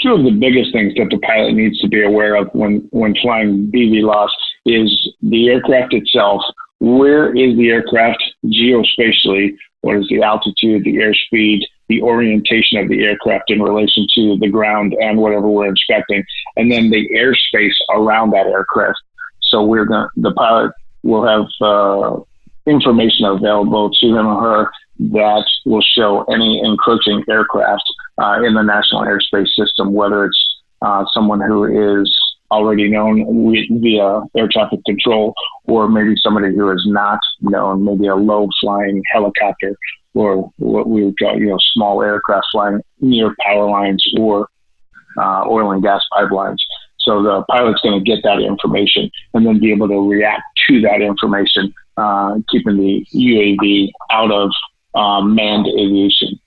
two of the biggest things that the pilot needs to be aware of when flying BVLOS is the aircraft itself. Where is the aircraft geospatially? What is the altitude, the airspeed, the orientation of the aircraft in relation to the ground and whatever we're inspecting, and then the airspace around that aircraft. So the pilot will have information available to him or her that will show any encroaching aircraft in the national airspace system, whether it's someone who is already known via air traffic control, or maybe somebody who is not known, maybe a low flying helicopter, or what we would call, small aircraft flying near power lines or oil and gas pipelines. So the pilot's going to get that information and then be able to react to that information, keeping the UAV out of manned aviation.